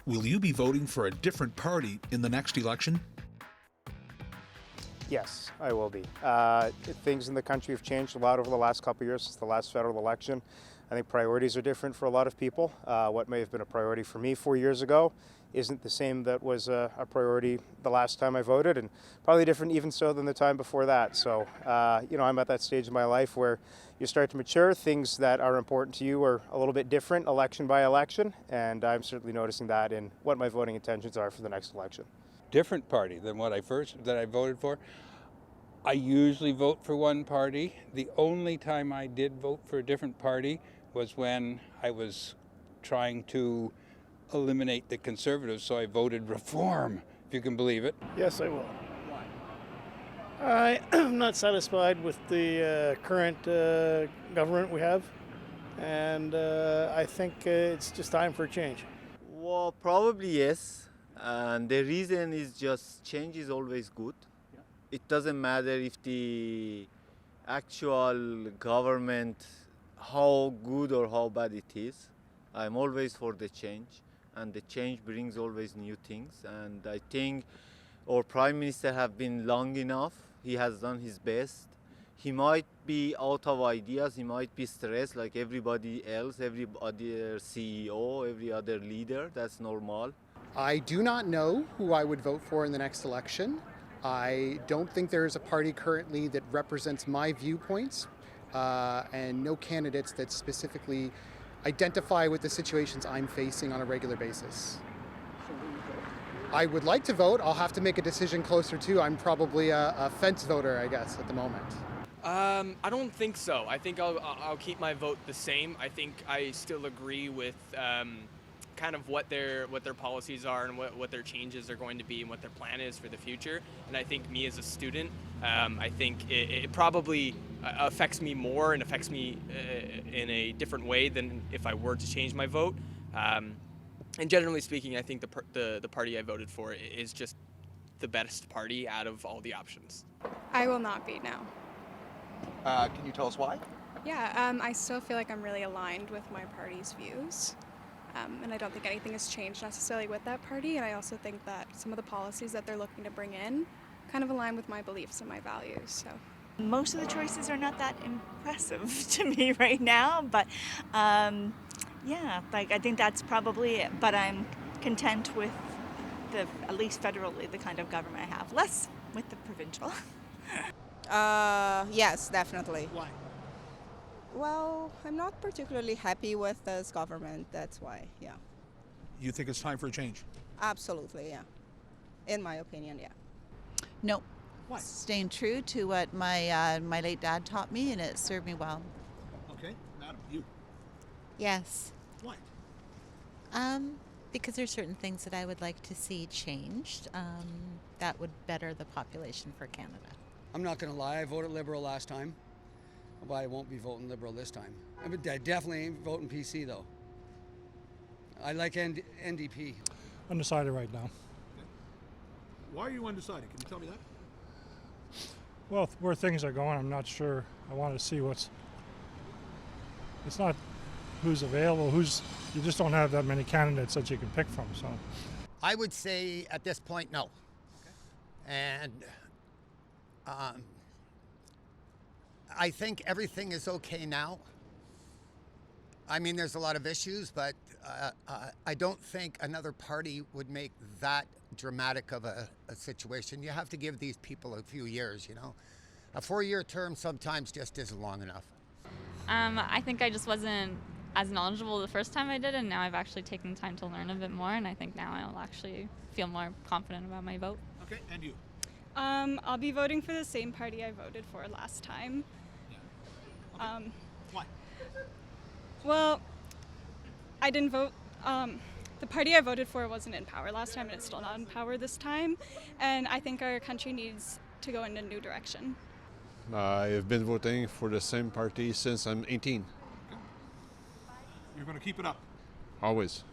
Will you be voting for a different party in the next election? Yes, I will be. Things in the country have changed a lot over the last couple of years since the last federal election. I think priorities are different for a lot of people. What may have been a priority for me 4 years ago isn't the same that was a priority the last time I voted, and probably different even so than the time before that. So, I'm at that stage in my life where you start to mature. Things that are important to you are a little bit different election by election, and I'm certainly noticing that in what my voting intentions are for the next election. Different party than what I voted for. I usually vote for one party. The only time I did vote for a different party was when I was trying to eliminate the Conservatives, so I voted Reform, if you can believe it. Yes, I will. Why? I'm not satisfied with the current government we have, and I think it's just time for a change. Well, probably yes. And the reason is just change is always good. Yeah. It doesn't matter if the actual government, how good or how bad it is. I'm always for the change, and the change brings always new things. And I think our Prime Minister have been long enough. He has done his best. He might be out of ideas, he might be stressed like everybody else, every other CEO, every other leader. That's normal. I do not know who I would vote for in the next election. I don't think there is a party currently that represents my viewpoints, and no candidates that specifically identify with the situations I'm facing on a regular basis. I would like to vote. I'll have to make a decision closer to. I'm probably a fence voter, I guess, at the moment. I don't think so. I think I'll keep my vote the same. I think I still agree with kind of what their policies are and what their changes are going to be and what their plan is for the future. And I think me as a student, I think it probably affects me more and affects me in a different way than if I were to change my vote. And generally speaking, I think the party I voted for is just the best party out of all the options. I will not be, no. Can you tell us why? Yeah, I still feel like I'm really aligned with my party's views. And I don't think anything has changed necessarily with that party. And I also think that some of the policies that they're looking to bring in kind of align with my beliefs and my values. So most of the choices are not that impressive to me right now, but I think that's probably it. But I'm content with at least federally, the kind of government I have. Less with the provincial. Yes, definitely. Why? Well, I'm not particularly happy with this government, that's why, yeah. You think it's time for a change? Absolutely, yeah. In my opinion, yeah. No. Why? Staying true to what my late dad taught me, and it served me well. Okay, Madam, you. Yes. Why? Because there's certain things that I would like to see changed that would better the population for Canada. I'm not going to lie, I voted Liberal last time. But I won't be voting Liberal this time. I definitely ain't voting PC though. I like NDP. Undecided right now. Why are you undecided? Can you tell me that? Well, where things are going, I'm not sure. I want to see it's not who's available, you just don't have that many candidates that you can pick from, so. I would say at this point, no. Okay. And I think everything is okay now. I mean, there's a lot of issues, but I don't think another party would make that dramatic of a situation. You have to give these people a few years, you know. A 4-year term sometimes just isn't long enough. I think I just wasn't as knowledgeable the first time I did, and now I've actually taken time to learn a bit more, and I think now I'll actually feel more confident about my vote. Okay, and you? I'll be voting for the same party I voted for last time. Yeah. Okay. Why? Well, I didn't vote. The party I voted for wasn't in power last time, and it's still not in power this time. And I think our country needs to go in a new direction. I have been voting for the same party since I'm 18. Okay. You're going to keep it up? Always.